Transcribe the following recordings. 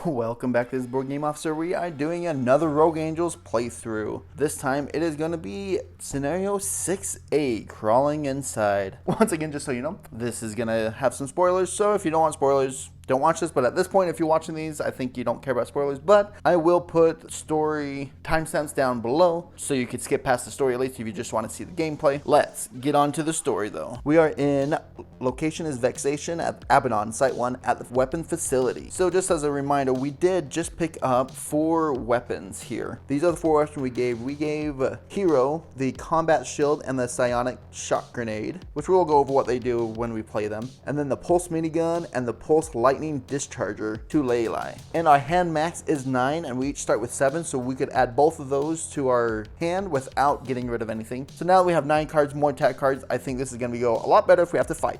Welcome back to this Board Game Officer. We are doing another Rogue Angels playthrough. This time it is going to be scenario 6A, Crawling Inside. Once again, just so you know, this is going to have some spoilers, so if you don't want spoilers, don't watch this. But at this point, if you're watching these, I think you don't care about spoilers, but I will put story timestamps down below so you could skip past the story at least if you just want to see the gameplay. Let's get on to the story though. We are in, location is Vexation at Abaddon, Site 1 at the weapon facility. So just as a reminder, we did just pick up 4 weapons here. These are the 4 weapons we gave. We gave Hero the combat shield and the psionic shock grenade, which we'll go over what they do when we play them. And then the pulse minigun and the pulse lightning discharger to Leylai. And our hand max is 9 and we each start with 7, so we could add both of those to our hand without getting rid of anything. So now that we have 9 cards, more attack cards, I think this is going to go a lot better if we have to fight.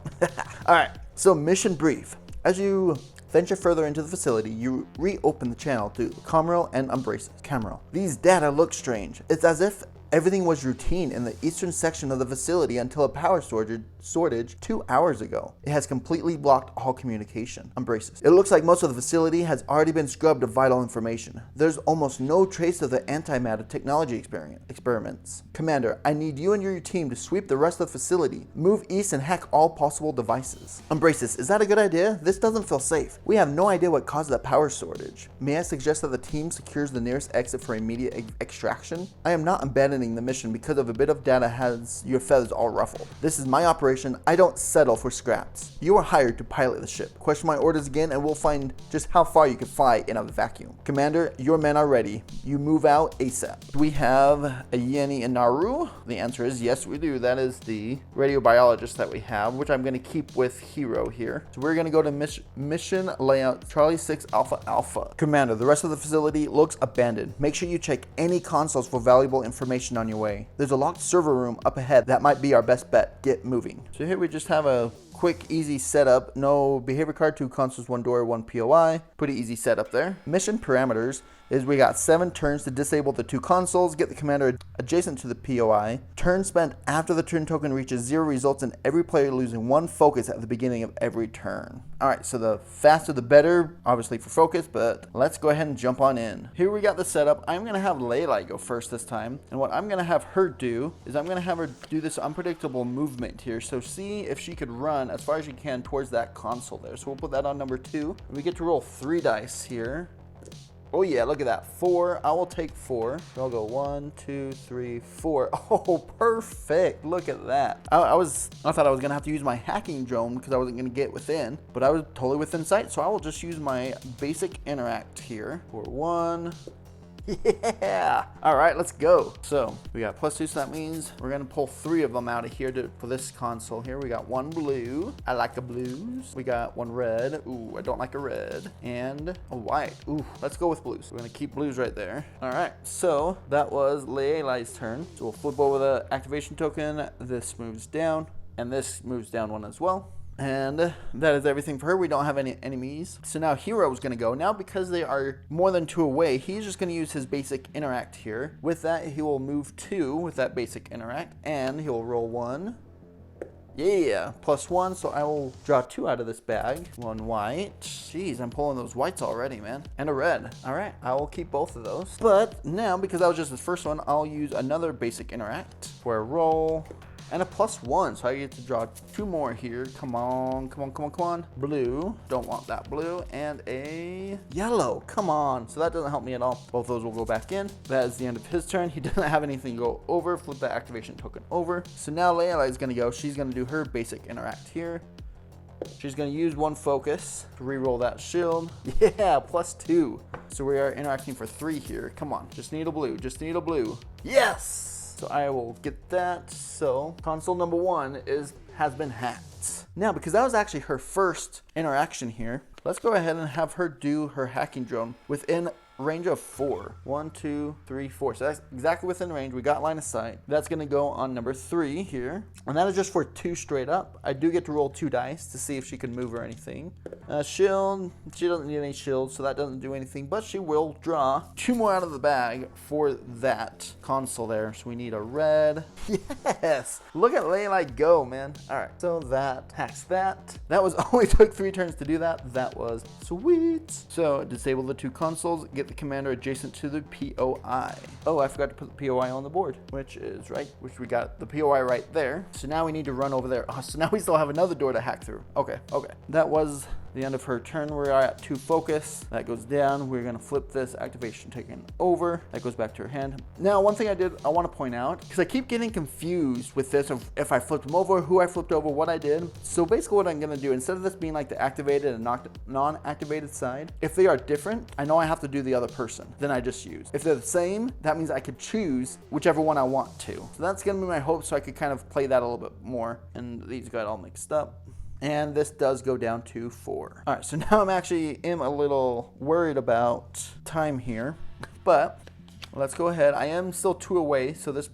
Alright, so mission brief. As you venture further into the facility, you reopen the channel to Comrel and Umbraces. Camrel. These data look strange. It's as if everything was routine in the eastern section of the facility until a power shortage 2 hours ago. It has completely blocked all communication. Umbraces. It looks like most of the facility has already been scrubbed of vital information. There's almost no trace of the antimatter technology experiments. Commander, I need you and your team to sweep the rest of the facility, move east and hack all possible devices. Umbraces. Is that a good idea? This doesn't feel safe. We have no idea what caused that power shortage. May I suggest that the team secures the nearest exit for immediate extraction? I am not abandoning the mission because of a bit of data has your feathers all ruffled. This is my operation. I don't settle for scraps. You are hired to pilot the ship. Question my orders again and we'll find just how far you can fly in a vacuum. Commander, your men are ready. You move out ASAP. Do we have a Yenny and Naru? The answer is yes, we do. That is the radiobiologist that we have, which I'm going to keep with Hero here. So we're going to go to mission layout Charlie 6 Alpha Alpha. Commander, the rest of the facility looks abandoned. Make sure you check any consoles for valuable information on your way. There's a locked server room up ahead. That might be our best bet. Get moving. So here we just have a quick, easy setup. No behavior card, 2 consoles, 1 door, 1 POI. Pretty easy setup there. Mission parameters is we got 7 turns to disable the 2 consoles, get the commander adjacent to the POI. Turn spent after the turn token reaches 0 results in every player losing 1 focus at the beginning of every turn. Alright, so the faster the better, obviously for focus, but let's go ahead and jump on in. Here we got the setup. I'm going to have Leylai go first this time, and what I'm going to have her do is I'm going to have her do this unpredictable movement here. So see if she could run as far as she can towards that console there. So we'll put that on number 2. We get to roll 3 dice here. Oh yeah, look at that. 4. I will take 4. So I'll go 1, 2, 3, 4. Oh, perfect. Look at that. I thought I was gonna have to use my hacking drone because I wasn't gonna get within, but I was totally within sight. So I will just use my basic interact here for 1. Yeah. All right, let's go. So we got +2, so that means we're gonna pull 3 of them out of here for this console here. We got 1 blue. I like the blues. We got 1 red. Ooh, I don't like a red. And a white. Ooh, let's go with blues. We're gonna keep blues right there. All right, so that was Leylai's turn. So we'll flip over the activation token. This moves down, and this moves down 1 as well. And that is everything for her. We don't have any enemies. So now Hero's going to go. Now because they are more than 2 away, he's just going to use his basic interact here. With that, he will move 2 with that basic interact. And he'll roll 1. Yeah, +1. So I will draw 2 out of this bag. 1 white. Jeez, I'm pulling those whites already, man. And a red. All right, I will keep both of those. But now, because that was just the first one, I'll use another basic interact for a roll. And a +1, so I get to draw 2 more here. Come on, come on, come on, come on. Blue, don't want that blue. And a yellow, come on. So that doesn't help me at all. Both those will go back in. That is the end of his turn. He doesn't have anything go over. Flip the activation token over. So now Leylai is gonna go. She's gonna do her basic interact here. She's gonna use 1 focus to re-roll that shield. Yeah, +2. So we are interacting for 3 here. Come on, just need a blue, just need a blue. Yes! So I will get that. So console number 1 has been hacked. Now, because that was actually her first interaction here, let's go ahead and have her do her hacking drone within range of 4. 1, 2, 3, 4. So that's exactly within range. We got line of sight. That's going to go on number 3 here. And that is just for 2 straight up. I do get to roll 2 dice to see if she can move or anything. Shield. She doesn't need any shield, so that doesn't do anything. But she will draw 2 more out of the bag for that console there. So we need a red. Yes! Look at Layla go, man. Alright, so that hacks that. That was only took 3 turns to do that. That was sweet. So disable the 2 consoles, get the commander adjacent to the POI. Oh, I forgot to put the POI on the board, which we got the POI right there. So now we need to run over there. Oh, so now we still have another door to hack through. Okay. That was the end of her turn. We're at 2 focus. That goes down. We're going to flip this activation taken over. That goes back to her hand. Now, one thing I want to point out, because I keep getting confused with this of if I flipped them over, who I flipped over, what I did. So basically what I'm going to do, instead of this being like the activated and non-activated side, if they are different, I know I have to do the other person. Then I just use. If they're the same, that means I could choose whichever one I want to. So that's going to be my hope, so I could kind of play that a little bit more. And these got all mixed up. And this does go down to 4. All right, so now I'm actually a little worried about time here, but let's go ahead. I am still 2 away, so this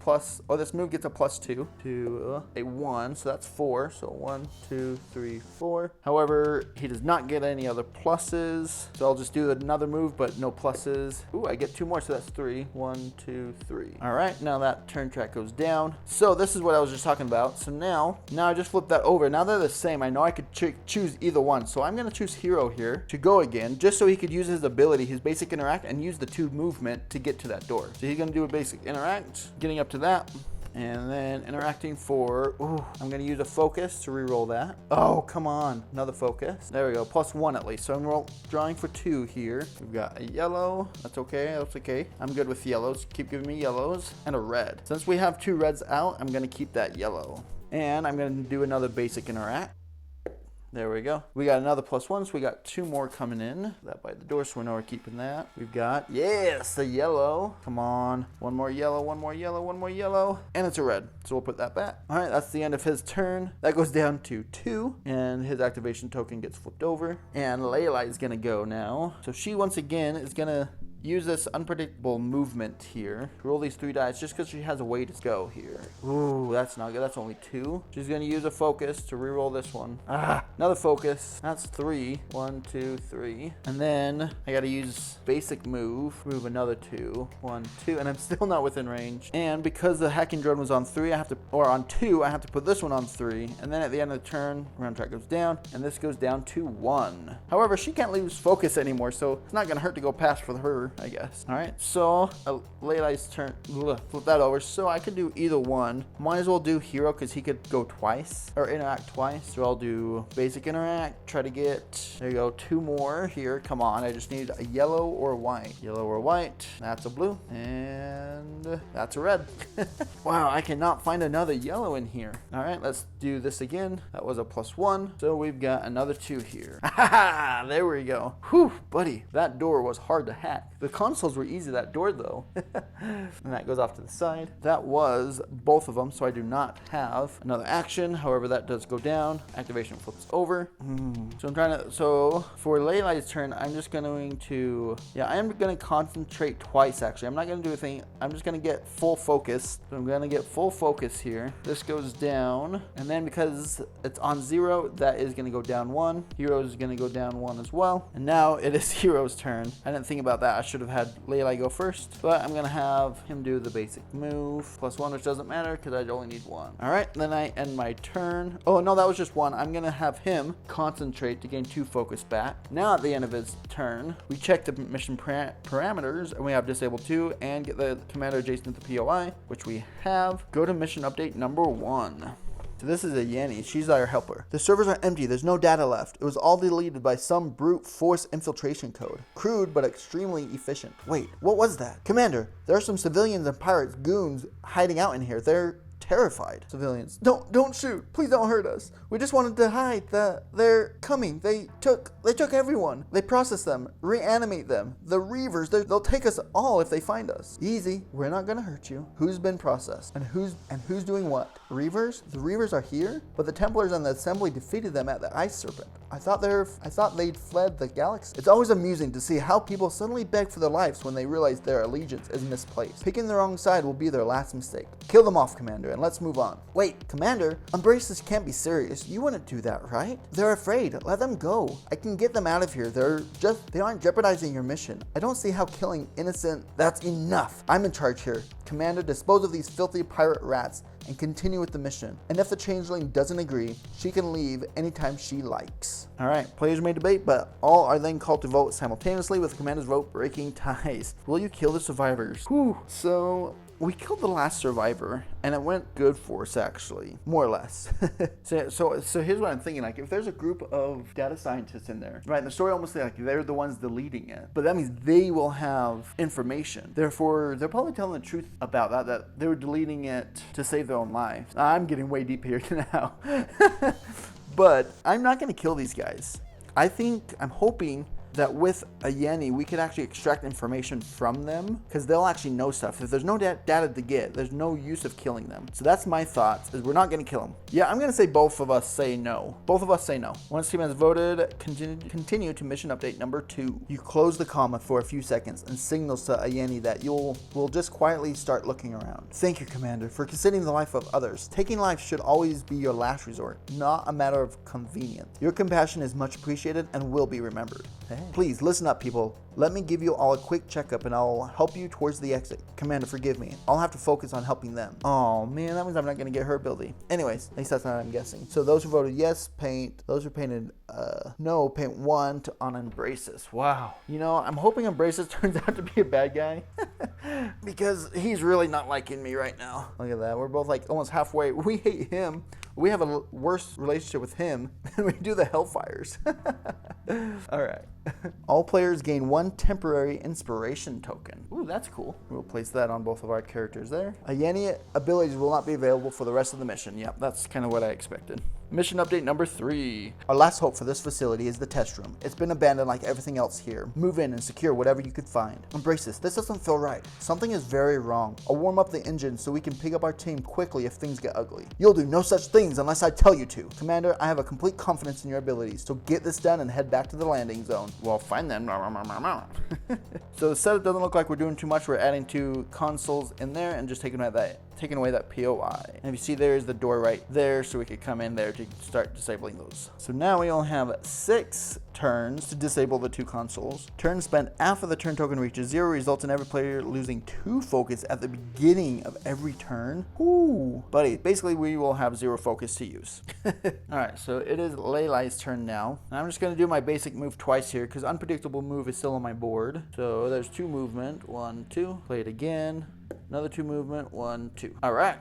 move gets a +2 to a 1, so that's 4. So 1, 2, 3, 4. However, he does not get any other pluses, so I'll just do another move, but no pluses. Ooh, I get 2 more, so that's 3. 1, 2, 3. All right, now that turn track goes down. So this is what I was just talking about. So now I just flip that over. Now they're the same. I know I could choose either one, so I'm gonna choose Hero here to go again, just so he could use his ability, his basic interact, and use the 2 movement to get to that door. So he's going to do a basic interact, getting up to that, and then interacting for, I'm going to use a focus to reroll that. Oh, come on, another focus. There we go, +1 at least. So I'm drawing for 2 here. We've got a yellow, that's okay. I'm good with yellows, keep giving me yellows, and a red. Since we have 2 reds out, I'm going to keep that yellow. And I'm going to do another basic interact. There we go. We got another +1, so we got 2 more coming in. That by the door, so we know we're keeping that. We've got, yes, the yellow. Come on. 1 more yellow, 1 more yellow, 1 more yellow. And it's a red, so we'll put that back. All right, that's the end of his turn. That goes down to 2, and his activation token gets flipped over. And Layla is going to go now. So she, once again, is going to use this unpredictable movement here. Roll these 3 dice just because she has a way to go here. Ooh, that's not good. That's only 2. She's going to use a focus to reroll this one. Another focus. That's 3. 1, 2, 3. And then I got to use basic move. Move another 2. 1, 2. And I'm still not within range. And because the hacking drone was on 3, on 2, I have to put this one on 3. And then at the end of the turn, round track goes down. And this goes down to 1. However, she can't lose focus anymore, so it's not going to hurt to go past for her, I guess. All right, so Layla's turn. Flip that over. So I could do either one. Might as well do Hero because he could go twice or interact twice. So I'll do basic interact. Try to get, there you go, 2 more here. Come on, I just need a yellow or white. Yellow or white. That's a blue. And that's a red. Wow, I cannot find another yellow in here. All right, let's do this again. That was a +1. So we've got another 2 here. There we go. Whew, buddy, that door was hard to hack. The consoles were easy, that door though. And that goes off to the side. That was both of them, so I do not have another action. However, that does go down. Activation flips over. So for Layla's turn, I'm just going to, I am going to concentrate twice actually. I'm not going to do a thing. I'm just going to get full focus. So I'm going to get full focus here. This goes down, and then because it's on 0, that is going to go down 1. Hero is going to go down 1 as well. And now it is Hero's turn. I didn't think about that. I should have had Layla go first, but I'm going to have him do the basic move. +1, which doesn't matter because I only need 1. All right, then I end my turn. Oh, no, that was just 1. I'm going to have him concentrate to gain 2 focus back. Now at the end of his turn, we check the mission parameters, and we have disable 2 and get the commander adjacent to the POI, which we have. Go to mission update number 1. So this is a Yanni. She's our helper. The servers are empty. There's no data left. It was all deleted by some brute force infiltration code. Crude, but extremely efficient. Wait, what was that? Commander, there are some civilians and pirates, goons, hiding out in here. They're terrified. Civilians, don't shoot. Please don't hurt us. We just wanted to hide. They're coming. They took everyone. They processed them, reanimate them. The Reavers, they'll take us all if they find us. Easy. We're not gonna hurt you. Who's been processed? And who's doing what? Reavers? The Reavers are here? But the Templars and the Assembly defeated them at the Ice Serpent. I thought they'd fled the galaxy. It's always amusing to see how people suddenly beg for their lives when they realize their allegiance is misplaced. Picking the wrong side will be their last mistake. Kill them off, Commander, and let's move on. Wait, Commander, Umbrasis can't be serious. You wouldn't do that, right? They're afraid. Let them go. I can get them out of here. They aren't jeopardizing your mission. I don't see how killing innocent. That's enough. I'm in charge here. Commander, dispose of these filthy pirate rats and continue with the mission. And if the changeling doesn't agree, she can leave anytime she likes. All right, players may debate, but all are then called to vote simultaneously with the commander's vote breaking ties. Will you kill the survivors? Whew. So we killed the last survivor, and it went good for us, actually, more or less. so here's what I'm thinking. Like, if there's a group of data scientists in there, right? And the story almost like they're the ones deleting it, but that means they will have information. Therefore, they're probably telling the truth about that they were deleting it to save their own lives. I'm getting way deep here now, but I'm not going to kill these guys. I'm hoping that with a Yenny, we could actually extract information from them, because they'll actually know stuff. If there's no data to get, there's no use of killing them. So that's my thoughts, is we're not going to kill them. Yeah, I'm going to say both of us say no. Both of us say no. Once team has voted, continue to mission update number 2. You close the comma for a few seconds and signals to a Yenny that will just quietly start looking around. Thank you, Commander, for considering the life of others. Taking life should always be your last resort, not a matter of convenience. Your compassion is much appreciated and will be remembered. Hey. Please listen up, people. Let me give you all a quick checkup and I'll help you towards the exit. Commander, forgive me. I'll have to focus on helping them. Oh man, that means I'm not going to get her ability. Anyways, at least that's what I'm guessing. So those who voted yes, paint. Those who painted no, paint 1 on Umbrasis. Wow. You know, I'm hoping Umbrasis turns out to be a bad guy because he's really not liking me right now. Look at that. We're both like almost halfway. We hate him. We have a worse relationship with him than we do the Hellfires. All right. All players gain 1 temporary inspiration token. Ooh, that's cool. We'll place that on both of our characters there. A Yenny abilities will not be available for the rest of the mission. Yep, that's kind of what I expected. Mission update number 3. Our last hope for this facility is the test room. It's been abandoned like everything else here. Move in and secure whatever you could find. Umbrasis, this doesn't feel right. Something is very wrong. I'll warm up the engine so we can pick up our team quickly if things get ugly. You'll do no such things unless I tell you to. Commander, I have a complete confidence in your abilities, so get this done and head back to the landing zone. Well, find them. So the setup doesn't look like we're doing too much. We're adding 2 consoles in there and just taking away that POI. And if you see, there's the door right there, so we could come in there to start disabling those. So now we only have 6 turns to disable the 2 consoles. Turns spent after the turn token reaches 0 results in every player losing 2 focus at the beginning of every turn. Ooh, buddy, basically we will have 0 focus to use. All right, so it is Leylai's turn now. And I'm just gonna do my basic move twice here because unpredictable move is still on my board. So there's 2 movement, 1, 2, play it again. Another 2 movement, 1, 2. All right,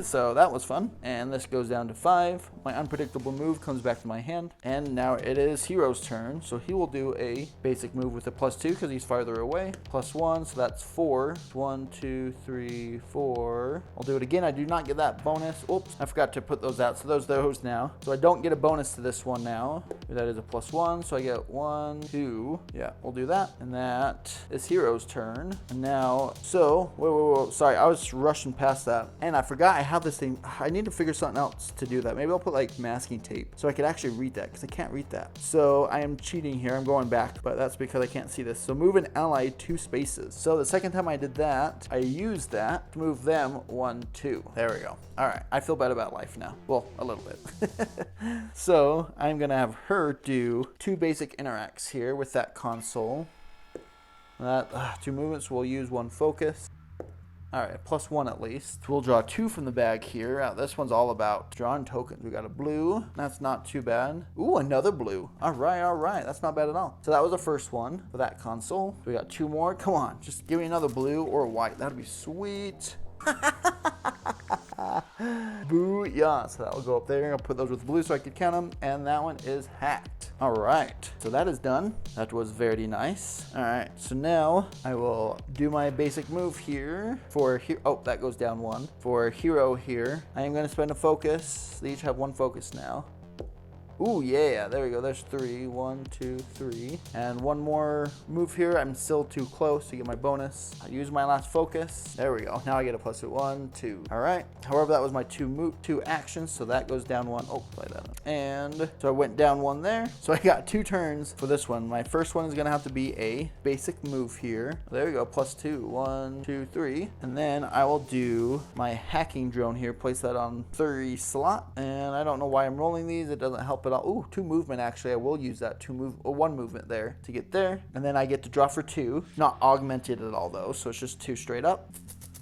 so that was fun. And this goes down to 5. My unpredictable move comes back to my hand. And now it is Hero's turn. So he will do a basic move with a +2 because he's farther away. +1, so that's 4. 1, 2, 3, 4. I'll do it again. I do not get that bonus. Oops, I forgot to put those out. So those now. So I don't get a bonus to this one now. That is a +1, so I get 1, 2. Yeah, we'll do that. And that is Hero's turn. And now, so, whoa, sorry, I was rushing past that. And I forgot I have this thing. I need to figure something else to do that. Maybe I'll put like masking tape so I could actually read that because I can't read that. So I am cheating here. I'm going back, but that's because I can't see this. So move an ally 2 spaces. So the second time I did that, I used that to move them 1, 2. There we go. All right, I feel bad about life now. Well, a little bit. So I'm gonna have her do 2 basic interacts here with that console. That 2 movements will use 1 focus. All right, +1 at least. We'll draw 2 from the bag here. This one's all about drawing tokens. We got a blue. That's not too bad. Ooh, another blue. All right. That's not bad at all. So that was the first one for that console. We got 2 more. Come on, just give me another blue or a white. That'd be sweet. Booyah. So that will go up there. I'll put those with blue so I could count them. And that one is hacked. All right. So that is done. That was very nice. All right. So now I will do my basic move here for here. Oh, that goes down one. For hero here, I am going to spend a focus. They each have one focus now. Ooh, yeah, there we go. There's 3. 1, 2, 3. And one more move here. I'm still too close to get my bonus. I use my last focus. There we go. Now I get a plus 1, 2. All right. However, that was my two actions, so that goes down 1. Oh, play that. And so I went down 1 there. So I got 2 turns for this one. My first one is going to have to be a basic move here. There we go. Plus 2. 1, 2, 3. And then I will do my hacking drone here. Place that on 30 slot. And I don't know why I'm rolling these. It doesn't help. Ooh, 2 movement actually. I will use that 1 movement there to get there. And then I get to draw for 2. Not augmented at all though, so it's just 2 straight up.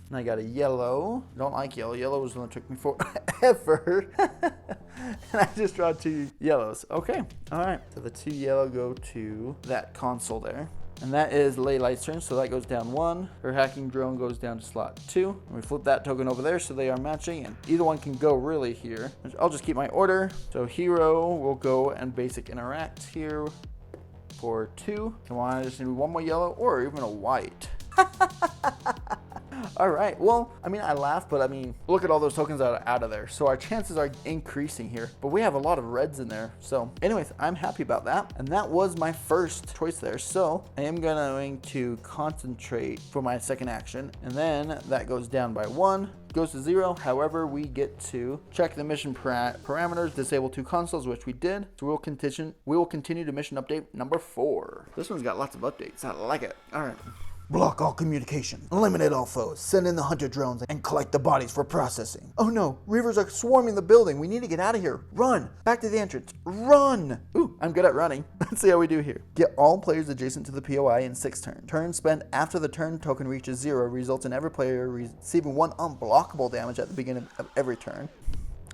And I got a yellow. Don't like yellow. Yellow was the one that took me forever. And I just draw 2 yellows. Okay. All right. So the 2 yellow go to that console there. And that is Laylight's turn, so that goes down 1. Her hacking drone goes down to slot 2. And we flip that token over there so they are matching, and either one can go really here. I'll just keep my order. So hero will go and basic interact here for 2. Come on, I just need one more yellow or even a white. All right, well, I mean, I laugh, but I mean, look at all those tokens that are out of there. So our chances are increasing here, but we have a lot of reds in there. So anyways, I'm happy about that. And that was my first choice there. So I am going to concentrate for my second action. And then that goes down by 1. Goes to 0. However, we get to check the mission parameters, disable 2 consoles, which we did. So we will continue to mission update number 4. This one's got lots of updates. I like it. All right. Block all communication. Eliminate all foes. Send in the hunter drones and collect the bodies for processing. Oh no, Reavers are swarming the building. We need to get out of here. Run. Back to the entrance. Run. Ooh, I'm good at running. Let's see how we do here. Get all players adjacent to the POI in 6 turns. Turns spent after the turn token reaches 0 results in every player receiving 1 unblockable damage at the beginning of every turn.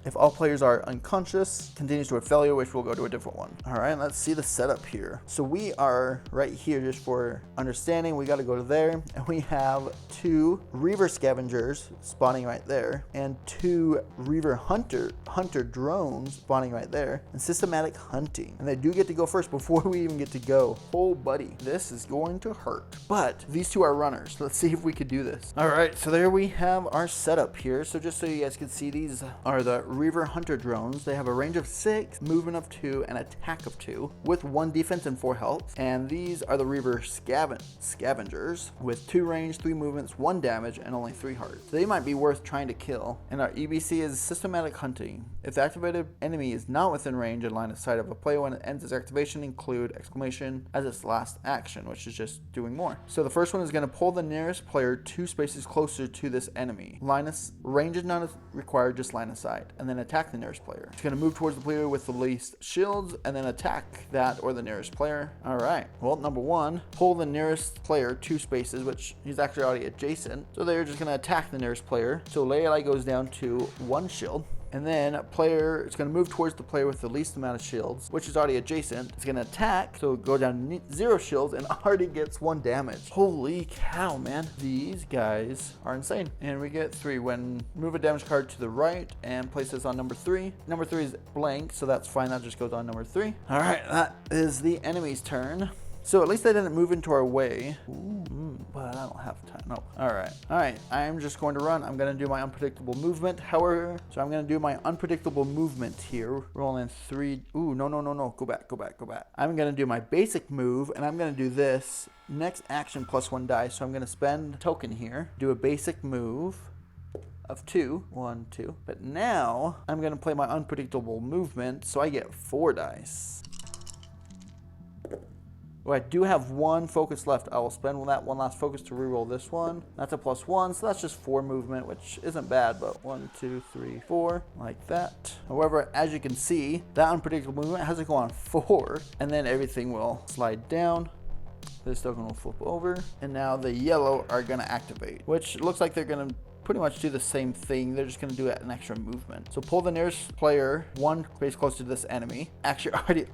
If all players are unconscious, continues to a failure, which will go to a different one. All right, let's see the setup here. So we are right here, just for understanding, we got to go to there, and we have 2 Reaver scavengers spawning right there, and 2 Reaver hunter drones spawning right there, and systematic hunting. And they do get to go first before we even get to go. Oh, buddy, this is going to hurt. But these 2 are runners. Let's see if we could do this. All right, so there we have our setup here. So just so you guys can see, these are the Reaver hunter drones. They have a range of 6, movement of 2, and attack of 2, with 1 defense and 4 health. And these are the Reaver scavengers with 2 range, 3 movements, 1 damage, and only 3 hearts. So they might be worth trying to kill. And our EBC is systematic hunting. If the activated enemy is not within range and line of sight of a player when it ends its activation, include exclamation as its last action, which is just doing more. So the first one is going to pull the nearest player 2 spaces closer to this enemy. Range is not required, just line of sight. And then attack the nearest player. It's going to move towards the player with the least shields and then attack that or the nearest player. All right. Well, number 1, pull the nearest player 2 spaces, which he's actually already adjacent. So they're just going to attack the nearest player. So Laylight goes down to 1 shield. And then a player, it's going to move towards the player with the least amount of shields, which is already adjacent. It's going to attack, so go down 0 shields and already gets 1 damage. Holy cow, man. These guys are insane. And we get 3 when move a damage card to the right and place this on number 3. Number 3 is blank, so that's fine. That just goes on number 3. All right, that is the enemy's turn. So at least they didn't move into our way. Ooh, but I don't have time. No. All right. I'm just going to run. I'm going to do my unpredictable movement. However, so I'm going to do my unpredictable movement here. Rolling 3. Ooh, no. Go back. I'm going to do my basic move, and I'm going to do this. Next action plus 1 die. So I'm going to spend a token here. Do a basic move of 2. 1, 2. But now I'm going to play my unpredictable movement, so I get 4 dice. Oh, I do have 1 focus left. I will spend that 1 last focus to reroll this one. That's a plus 1, so that's just 4 movement, which isn't bad, but 1, 2, 3, 4, like that. However, as you can see, that unpredictable movement has to go on 4, and then everything will slide down. This token will flip over, and now the yellow are going to activate, which looks like they're going to pretty much do the same thing. They're just going to do an extra movement. So pull the nearest player one space close to this enemy. Actually, already,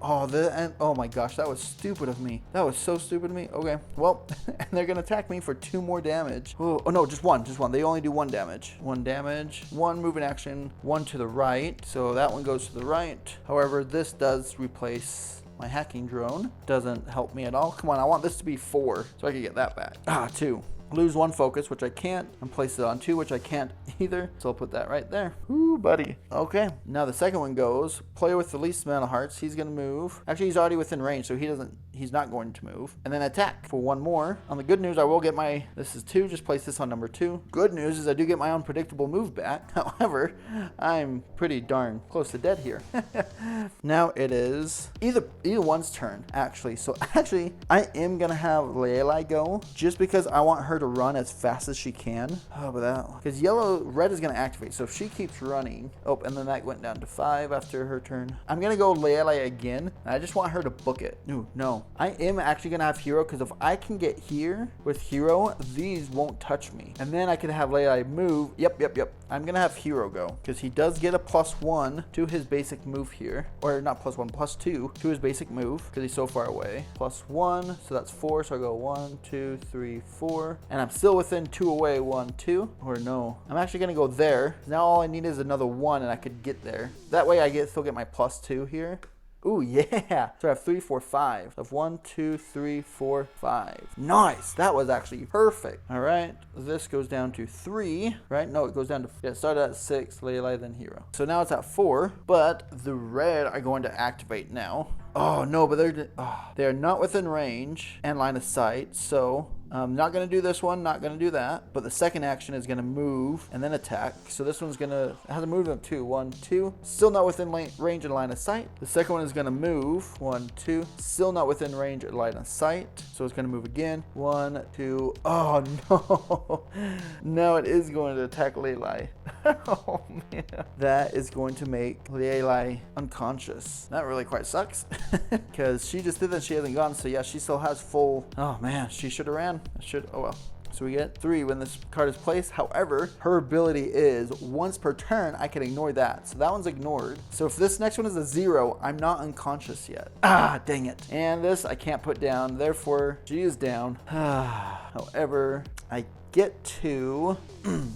oh my gosh, that was stupid of me. That was so stupid of me. Okay, well, and they're going to attack me for 2 more damage. Oh no, just one. They only do 1 damage. 1 damage, 1 movement action, 1 to the right. So that one goes to the right. However, this does replace my hacking drone. Doesn't help me at all. Come on, I want this to be 4 so I can get that back. 2. Lose 1 focus, which I can't, and place it on 2, which I can't either. So I'll put that right there. Ooh, buddy. Okay, now the second one goes, player with the least amount of hearts, he's gonna move. Actually, he's already within range, so he's not going to move. And then attack for 1 more. On the good news, I will get this is 2, just place this on number 2. Good news is I do get my unpredictable move back. However, I'm pretty darn close to dead here. Now it is either one's turn, actually. So actually, I am gonna have Leilai go, just because I want her to run as fast as she can. Oh, but that, because red is going to activate. So if she keeps running, and then that went down to 5 after her turn. I'm going to go Leilai again. And I just want her to book it. Ooh, no. I am actually going to have Hero, because if I can get here with Hero, these won't touch me. And then I can have Leilai move. Yep. I'm going to have Hero go, because he does get a +1 to his basic move here. Or not +1, +2 to his basic move, because he's so far away. +1, so that's 4. So I go 1, 2, 3, 4. And I'm still within 2 away. 1, 2. Or no. I'm actually going to go there. Now all I need is another 1 and I could get there. That way I still get my +2 here. Ooh, yeah. So I have 3, 4, 5. So I have 1, 2, 3, 4, 5. Nice. That was actually perfect. All right. This goes down to 3, right? No, it goes down to, it started at 6, Leilai, then Hero. So now it's at 4, but the red are going to activate now. Oh, no, but they're not within range and line of sight, so I'm not going to do this one, not going to do that. But the second action is going to move and then attack. So this one's going to have a movement of 2. 1, 2. Still not within range and line of sight. The second one is going to move. 1, 2. Still not within range and line of sight. So it's going to move again. 1, 2. Oh, no. Now it is going to attack Leilai. Oh, man. That is going to make Leilai unconscious. That really quite sucks. Because she just did that, she hasn't gone. So yeah, she still has full. Oh, man. She should have ran. Oh well. So we get 3 when this card is placed. However, her ability is once per turn, I can ignore that. So that one's ignored. So if this next one is a 0, I'm not unconscious yet. Ah, dang it. And this I can't put down. Therefore, she is down. However, I get to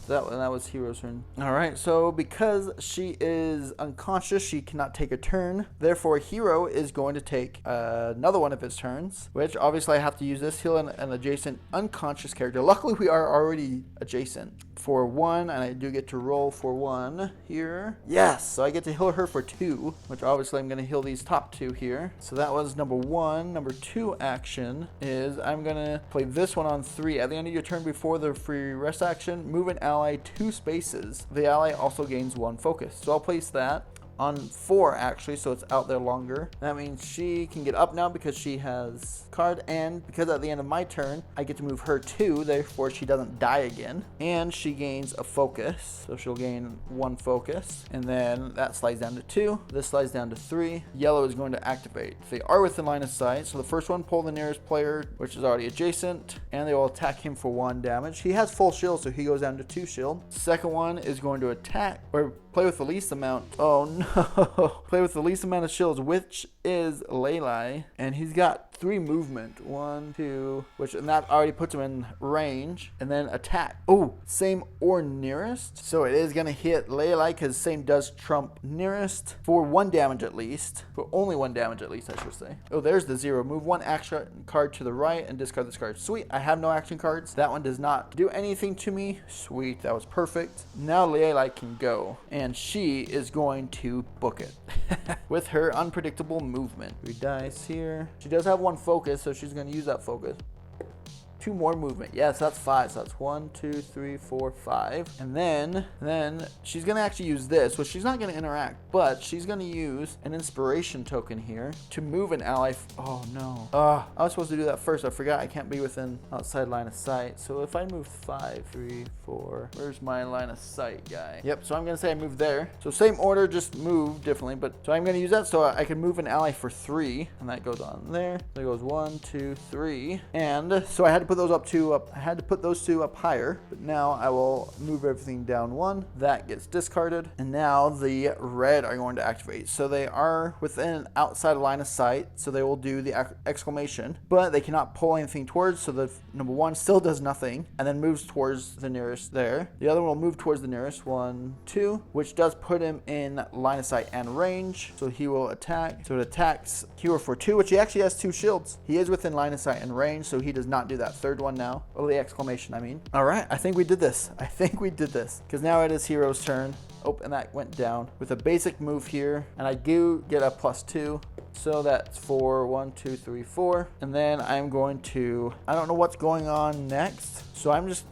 that was Hero's turn. All right, so because she is unconscious, she cannot take a turn. Therefore, Hero is going to take another one of his turns, which obviously I have to use this heal an adjacent unconscious character. Luckily, we are already adjacent for 1, and I do get to roll for 1 here. Yes, so I get to heal her for 2, which obviously I'm going to heal these top 2 here. So that was number 1. Number 2 action is I'm going to play this one on 3. At the end of your turn before the free rest action, move an ally 2 spaces. The ally also gains 1 focus. So I'll place that on 4 actually, so it's out there longer. That means she can get up now because she has card, and because at the end of my turn I get to move her 2, therefore she doesn't die again, and she gains a focus, so she'll gain 1 focus, and then that slides down to 2. This slides down to 3. Yellow is going to activate. They are within line of sight, so the first one, pull the nearest player, which is already adjacent, and they will attack him for 1 damage. He has full shield, so he goes down to 2 shield. Second one is going to attack or play with the least amount. Oh no. Play with the least amount of shields, which is Leilai, and he's got 3 movement. 1, 2, and that already puts him in range, and then attack. Oh, same or nearest. So it is gonna hit Leilai because same does trump nearest for 1 damage at least. For only 1 damage at least, I should say. Oh, there's the 0. Move 1 action card to the right and discard this card. Sweet. I have no action cards. That one does not do anything to me. Sweet. That was perfect. Now Leilai can go, and she is going to book it with her unpredictable movement. 3 dice here. She does have 1 focus, so she's going to use that focus. 2 more movement. Yes, that's 5. So that's 1, 2, 3, 4, 5. And then she's going to actually use this, which she's not going to interact, but she's going to use an inspiration token here to move an ally. Oh, no. I was supposed to do that first. I forgot I can't be within outside line of sight. So if I move 5, 3, 4, where's my line of sight guy? Yep, so I'm going to say I move there. So same order, just move differently. But so I'm going to use that so I can move an ally for 3. And that goes on there. There goes 1, 2, 3. And so I had to put put those I had to put those two up higher, but now I will move everything down one. That gets discarded. And now the red are going to activate. So they are within outside line of sight, so they will do the exclamation, but they cannot pull anything towards, so the number one still does nothing and then moves towards the nearest there. The other one will move towards the nearest, 1, 2, which does put him in line of sight and range, so he will attack. So it attacks Hero for 2, which he actually has 2 shields. He is within line of sight and range, so he does not do that third one now. Oh, the exclamation, I mean. All right, I think we did this. Because now it is Hero's turn. Oh, and that went down with a basic move here, and I do get a +2. So that's 4, 1, 2, 3, 4. And then I'm going to, I don't know what's going on next. So I'm just,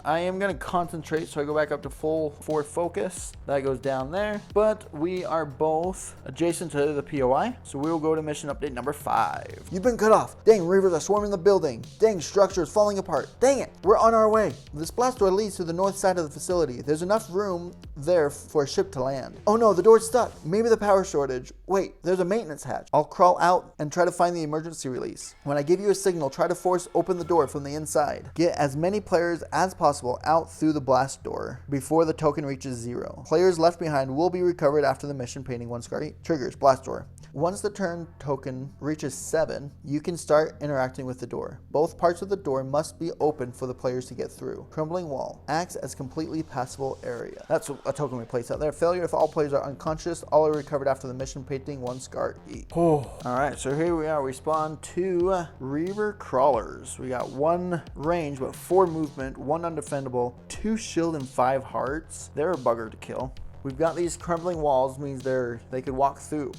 I am going to concentrate. So I go back up to full forward focus. That goes down there. But we are both adjacent to the POI. So we will go to mission update number 5. You've been cut off. Dang, Reavers are swarming the building. Dang, structure is falling apart. Dang it, we're on our way. This blast door leads to the north side of the facility. There's enough room there for a ship to land. Oh no, the door's stuck. Maybe the power shortage. Wait, there's a maintenance hatch. I'll crawl out and try to find the emergency release. When I give you a signal, try to force open the door from the inside. Get as many players as possible out through the blast door before the token reaches 0. Players left behind will be recovered after the mission. Painting 1 scar. Triggers blast door. Once the turn token reaches 7, you can start interacting with the door. Both parts of the door must be open for the players to get through. Crumbling wall acts as completely passable area. That's a token we place out there. Failure if all players are unconscious. All are recovered after the mission. Painting 1 scar each. Oh. Alright, so here we are. We spawn 2 Reaver Crawlers. We got 1 range, but 4 movement, 1 undefendable, 2 shield, and 5 hearts. They're a bugger to kill. We've got these crumbling walls, means we could walk through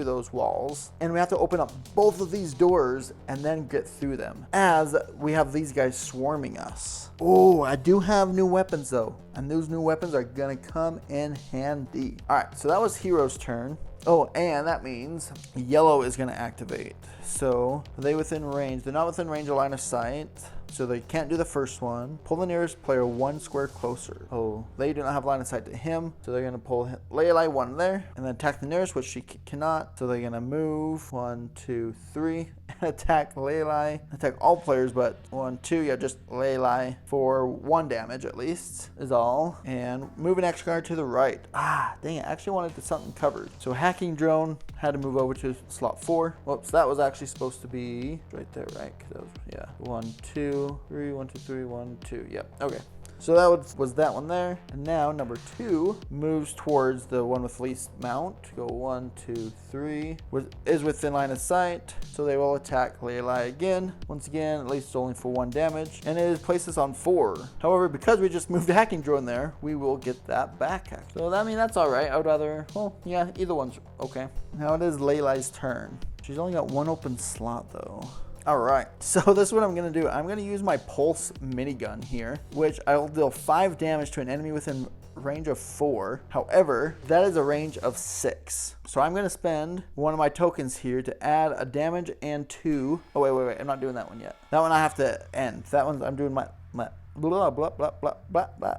those walls. And we have to open up both of these doors and then get through them, as we have these guys swarming us. Oh, I do have new weapons though, and those new weapons are gonna come in handy. All right, so that was Hero's turn. Oh, and that means yellow is going to activate. So, are they within range? They're not within range of line of sight, so they can't do the first one. Pull the nearest player 1 square closer. Oh, they do not have line of sight to him, so they're going to pull Lelai 1 there, and then attack the nearest, which she cannot. So they're going to move 1, 2, 3, and attack Lelai. Attack all players, but 1, 2, yeah, just Lelai for 1 damage at least is all. And move an extra card to the right. Ah, dang it, I actually wanted something covered. So hacking drone had to move over to slot 4. Whoops, that was actually supposed to be right there, right? That was, yeah, 1, 2, 3, 1, 2, 3, 1, 2. Yep. Okay. So that was that one there. And now number 2 moves towards the one with least mount. Go 1, 2, 3. Is within line of sight. So they will attack Lelai again. Once again, at least only for 1 damage. And it places on 4. However, because we just moved the hacking drone there, we will get that back. So I mean, that's alright. I would rather, well, yeah, either one's okay. Now it is Lelai's turn. She's only got 1 open slot though. Alright, so this is what I'm going to do. I'm going to use my pulse minigun here, which I will deal 5 damage to an enemy within range of 4. However, that is a range of 6. So I'm going to spend one of my tokens here to add a damage and 2. Oh, wait. I'm not doing that one yet. That one I have to end. That one I'm doing my blah, blah, blah, blah, blah, blah.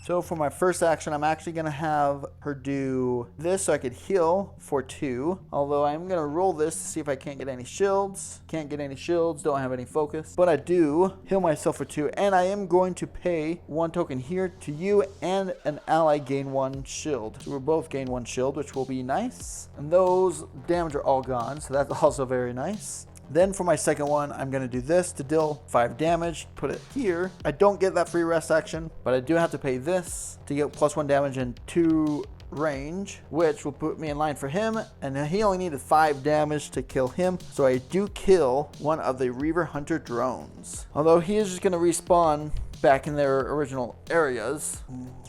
So for my first action, I'm actually going to have her do this so I could heal for 2. Although I'm going to roll this to see if I can't get any shields. Can't get any shields, don't have any focus. But I do heal myself for 2. And I am going to pay 1 token here to you and an ally gain 1 shield. So we're both gain 1 shield, which will be nice. And those damage are all gone, so that's also very nice. Then for my second one, I'm going to do this to deal 5 damage, put it here. I don't get that free rest action, but I do have to pay this to get +1 damage and 2 range, which will put me in line for him, and he only needed 5 damage to kill him, so I do kill one of the Reaver Hunter drones. Although he is just going to respawn back in their original areas,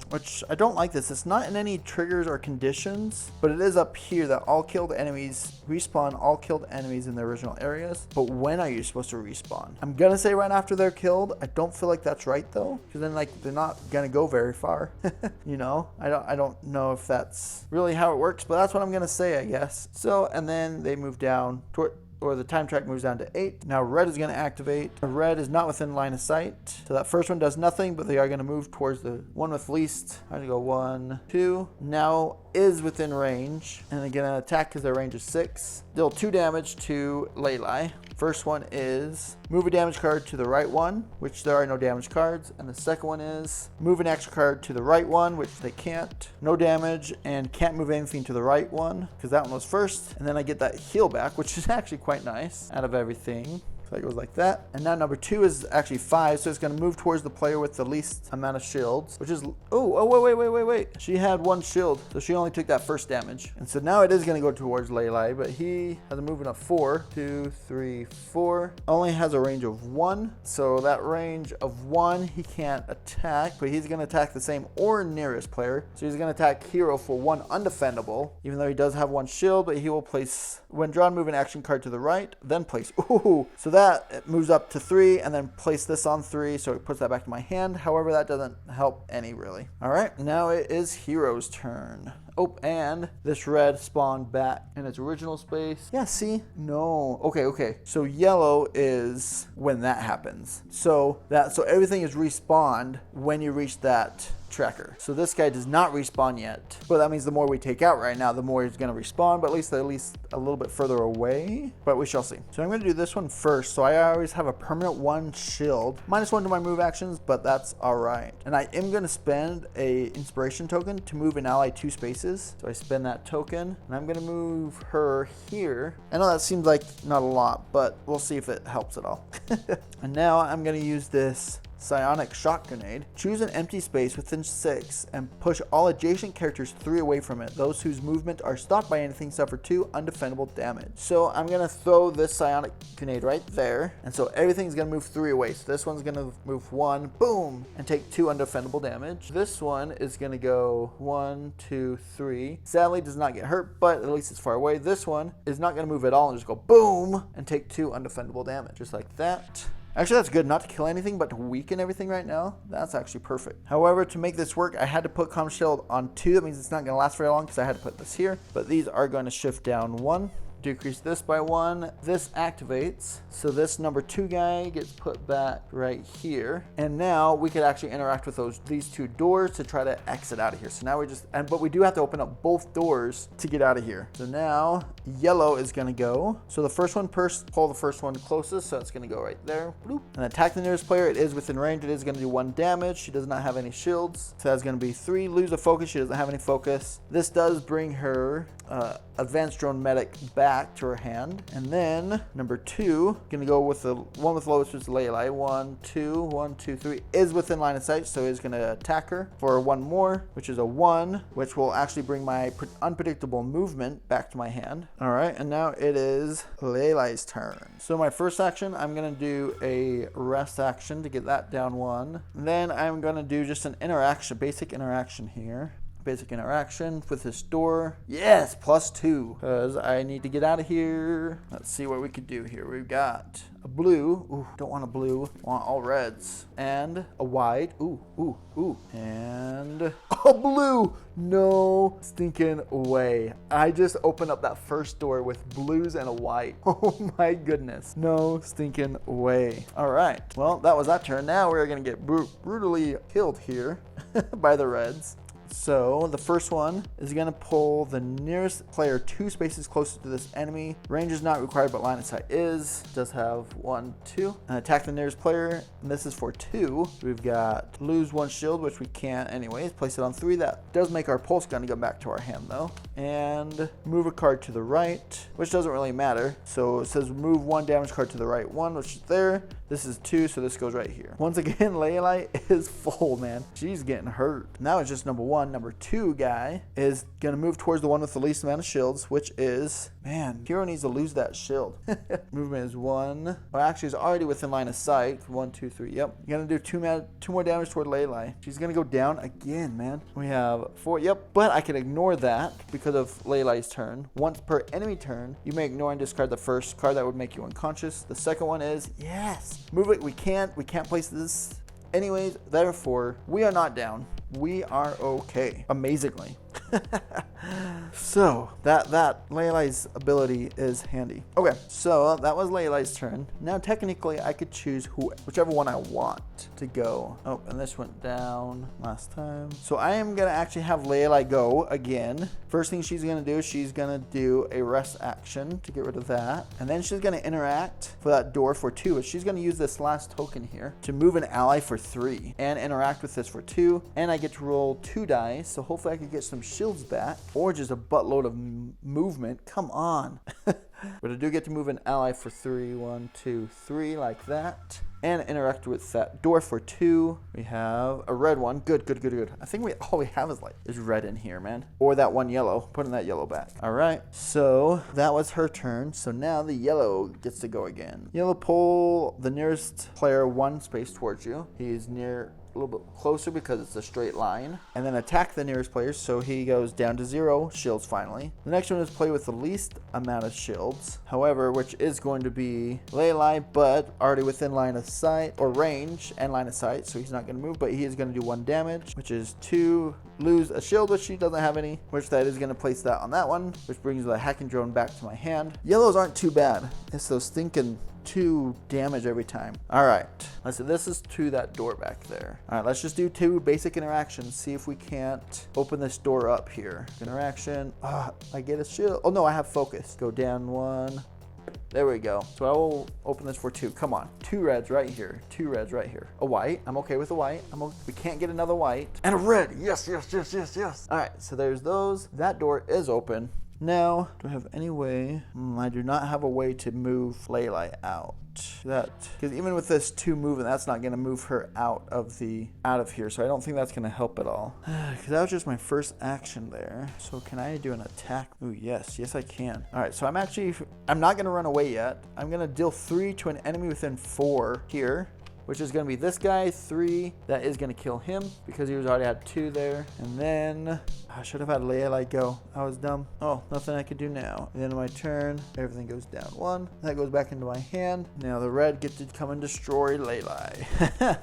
which I don't like this. It's not in any triggers or conditions, but it is up here that all killed enemies respawn all killed enemies in their original areas. But when are you supposed to respawn? I'm gonna say right after they're killed. I don't feel like that's right though, because then like they're not gonna go very far. You know, I don't know if that's really how it works, but that's what I'm gonna say, I guess. So, and then they move down toward, or the time track moves down to 8. Now red is going to activate. Red is not within line of sight, so that first one does nothing, but they are going to move towards the one with least. I have to go 1, 2. Now is within range, and they're gonna attack because their range is 6. Deal 2 damage to Lelai. First one is move a damage card to the right one, which there are no damage cards. And the second one is move an extra card to the right one, which they can't. No damage, and can't move anything to the right one, because that one was first. And then I get that heal back, which is actually quite nice out of everything. So it goes like that. And now number 2 is actually 5, so it's going to move towards the player with the least amount of shields, which is, wait. She had 1 shield, so she only took that first damage. And so now it is going to go towards Lelai, but he has a movement of 4, 2, 3, 4. Only has a range of 1, so that range of 1, he can't attack, but he's going to attack the same or nearest player. So he's going to attack Hero for 1 undefendable, even though he does have 1 shield, but he will place, when drawn, move an action card to the right, then place, so that it moves up to 3, and then place this on 3, so it puts that back to my hand. However, that doesn't help any really. All right, now it is Hero's turn. Oh, and this red spawned back in its original space. Yeah, see? No. Okay. So yellow is when that happens. So everything is respawned when you reach that tracker. So this guy does not respawn yet, but that means the more we take out right now, the more he's going to respawn, but at least a little bit further away, but we shall see. So I'm going to do this one first. So I always have a permanent 1 shield, -1 to my move actions, but that's all right. And I am going to spend a inspiration token to move an ally 2 spaces. So I spend that token, and I'm going to move her here. I know that seems like not a lot, but we'll see if it helps at all. And now I'm going to use this Psionic Shock Grenade. Choose an empty space within 6 and push all adjacent characters 3 away from it. Those whose movement are stopped by anything suffer 2 undefendable damage. So I'm going to throw this Psionic Grenade right there. And so everything's going to move 3 away. So this one's going to move 1, boom, and take 2 undefendable damage. This one is going to go 1, 2, 3. Sadly, does not get hurt, but at least it's far away. This one is not going to move at all and just go boom and take 2 undefendable damage. Just like that. Actually, that's good, not to kill anything, but to weaken everything right now. That's actually perfect. However, to make this work, I had to put Calm Shield on 2. That means it's not going to last very long because I had to put this here. But these are going to shift down 1. Decrease this by 1. This activates. So this number 2 guy gets put back right here. And now we could actually interact with these 2 doors to try to exit out of here. So now but we do have to open up both doors to get out of here. So now yellow is going to go. So the first one, pull the first one closest. So it's going to go right there. Bloop. And attack the nearest player. It is within range. It is going to do 1 damage. She does not have any shields. So that's going to be 3. Lose a focus. She doesn't have any focus. This does bring her Advanced Drone Medic back to her hand. And then number 2, gonna go with the one with lowest, which is Lelai. 1, 2, 3 is within line of sight, so he's gonna attack her for 1 more, which is a 1, which will actually bring my unpredictable movement back to my hand. All right, and now it is Lelai's turn. So my first action, I'm gonna do a rest action to get that down 1. And then I'm gonna do just an basic interaction here. Basic interaction with this door. Yes, +2, because I need to get out of here. Let's see what we could do here. We've got a blue. Ooh, don't want a blue. Want all reds. And a white. Ooh. And a blue. No stinking way. I just opened up that first door with blues and a white. Oh my goodness. No stinking way. All right. Well, that was that turn. Now we're going to get brutally killed here by the reds. So the first one is going to pull the nearest player 2 spaces closer to this enemy. Range is not required, but line of sight is. Does have 1, 2. And attack the nearest player. And this is for 2. We've got lose 1 shield, which we can't anyways. Place it on 3. That does make our pulse gun go back to our hand though. And move a card to the right, which doesn't really matter. So it says move 1 damage card to the right 1, which is there. This is 2, so this goes right here. Once again, Lelai is full, man. She's getting hurt. Now it's just number 1. Number 2 guy is going to move towards the one with the least amount of shields, which is, man, Hero needs to lose that shield. Movement is 1. Well, actually, it's already within line of sight. 1, 2, 3. Yep. You're going to do 2 more damage toward Lelai. She's going to go down again, man. We have 4. Yep. But I can ignore that because of Lelai's turn. Once per enemy turn, you may ignore and discard the first card that would make you unconscious. The second one is, yes. Move it. We can't place this. Anyways, therefore, we are not down. We are okay. Amazingly. So that Leylai's ability is handy. Okay, so that was Leylai's turn. Now technically I could choose whichever one I want to go. Oh, and this went down last time. So I am gonna actually have Leylai go again. First thing she's gonna do is she's gonna do a rest action to get rid of that. And then she's gonna interact for that door for 2. But she's gonna use this last token here to move an ally for 3 and interact with this for 2. And I get to roll 2 dice. So hopefully I could get some shields back or just a buttload of movement. Come on. But I do get to move an ally for 3. 1, 2, 3, like that. And interact with that door for 2. We have a red one. Good. I think all we have is red in here, man. Or that one yellow. Putting that yellow back. All right. So that was her turn. So now the yellow gets to go again. Yellow, pull the nearest player 1 space towards you. He's near a little bit closer because it's a straight line, and then attack the nearest player, so he goes down to 0 shields finally. The next one is play with the least amount of shields, however, which is going to be Leylai, but already within line of sight or range and line of sight, so he's not going to move, but he is going to do 1 damage, which is 2, lose a shield, which she doesn't have any, which that is going to place that on that one, which brings the hacking drone back to my hand. Yellows aren't too bad. It's those stinking 2 damage every time. All right, let's see, this is to that door back there. All right, let's just do 2 basic interactions, see if we can't open this door up here. Interaction, I get a shield. Oh no, I have focus. Go down 1. There we go. So I will open this for 2. Come on, 2 reds right here. 2 reds right here. A white. I'm okay with a white. We can't get another white. And a red. Yes. All right, so there's those. That door is open. Now, do I have any way? I do not have a way to move Leylai out. Because even with this 2 moving, that's not going to move her out of here. So I don't think that's going to help at all. Because that was just my first action there. So can I do an attack? Ooh, yes I can. All right, so I'm not going to run away yet. I'm going to deal 3 to an enemy within 4 here, which is going to be this guy, 3. That is going to kill him because he already had 2 there. And then I should have had Leylai go. I was dumb. Oh, nothing I could do now. At the end of my turn, everything goes down 1. That goes back into my hand. Now the red gets to come and destroy Leylai.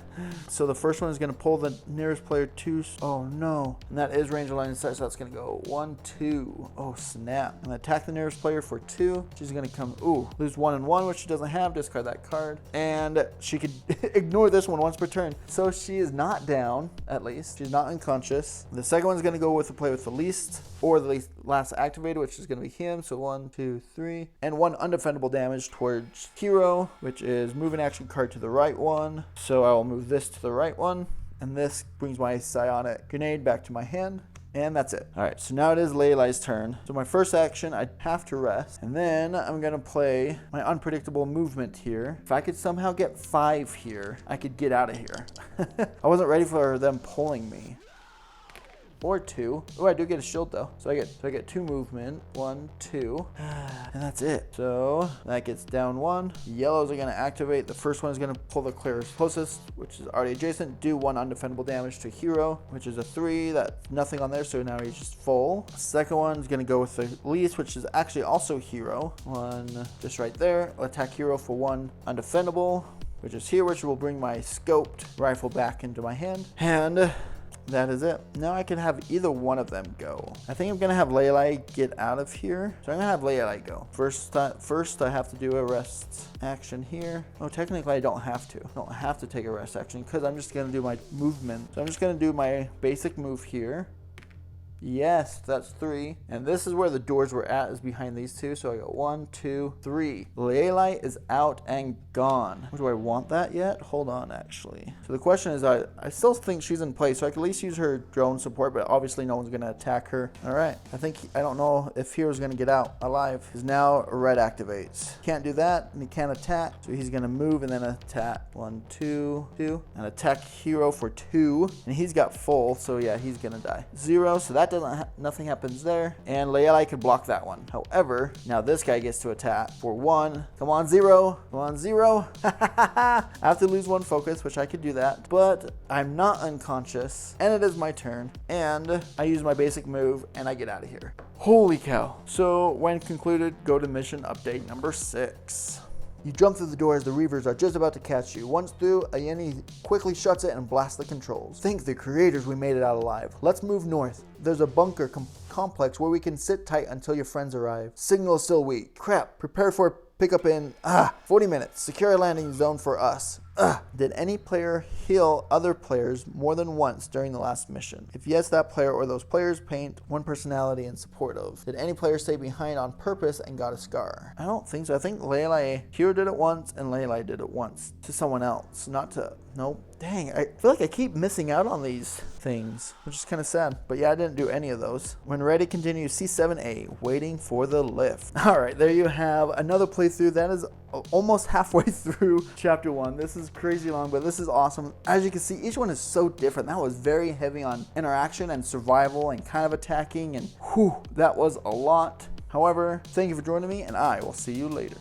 So the first one is going to pull the nearest player 2. Oh no. And that is range of line of sight, so that's going to go 1, 2. Oh snap. And attack the nearest player for 2. She's going to come, lose 1 and 1, which she doesn't have. Discard that card. And she could ignore this one once per turn. So she is not down, at least. She's not unconscious. The second one's going to go with the play with the least, or the least last activated, which is going to be him. So 1, 2, 3. And 1 undefendable damage towards hero, which is move an action card to the right one. So I will move this to the right one. And this brings my psionic grenade back to my hand. And that's it. All right, so now it is Leylai's turn. So my first action, I have to rest. And then I'm gonna play my unpredictable movement here. If I could somehow get 5 here, I could get out of here. I wasn't ready for them pulling me. Or 2. Oh, I do get a shield though. So I get 2 movement. 1, 2. And that's it. So that gets down 1. Yellows are gonna activate. The first one is gonna pull the closest, which is already adjacent. Do 1 undefendable damage to hero, which is a 3. That's nothing on there, so now he's just full. The second one is gonna go with the least, which is actually also hero. 1 just right there. I'll attack hero for 1 undefendable, which is here, which will bring my scoped rifle back into my hand. And that is it. Now I can have either one of them go. I think I'm gonna have Leylai get out of here. So I'm gonna have Leylai go. First I have to do a rest action here. Oh, technically I don't have to. I don't have to take a rest action because I'm just gonna do my movement. So I'm just gonna do my basic move here. Yes, that's 3. And this is where the doors were at, is behind these 2. So I got 1, 2, 3. Leylai is out and gone. Do I want that yet? Hold on, actually. So the question is, I still think she's in play, so I can at least use her drone support, but obviously no one's going to attack her. All right. I don't know if Hero's going to get out alive, because now red activates. Can't do that, and he can't attack. So he's going to move and then attack. 1, 2, 2. And attack Hero for 2. And he's got full, so yeah, he's going to die. 0, so that nothing happens there, and Leylai could block that one. However, now this guy gets to attack for 1. Come on, 0. Come on, 0. I have to lose 1 focus, which I could do that, but I'm not unconscious, and it is my turn, and I use my basic move, and I get out of here. Holy cow. So when concluded, go to mission update number 6. You jump through the door as the Reavers are just about to catch you. Once through, a Yeti quickly shuts it and blasts the controls. Thank the creators we made it out alive. Let's move north. There's a bunker complex where we can sit tight until your friends arrive. Signal is still weak. Crap, prepare for pickup in 40 minutes. Secure a landing zone for us. Did any player heal other players more than once during the last mission? If yes, that player or those players paint one personality in support of. Did any player stay behind on purpose and got a scar? I don't think so. I think Hero did it once and Leylai did it once to someone else, not to... Nope. Dang, I feel like I keep missing out on these things, which is kind of sad. But yeah, I didn't do any of those. When ready, continue C7A, waiting for the lift. All right, there you have another playthrough. That is almost halfway through chapter 1. This is crazy long, but this is awesome. As you can see, each one is so different. That was very heavy on interaction and survival and kind of attacking, and whew, that was a lot. However, thank you for joining me, and I will see you later.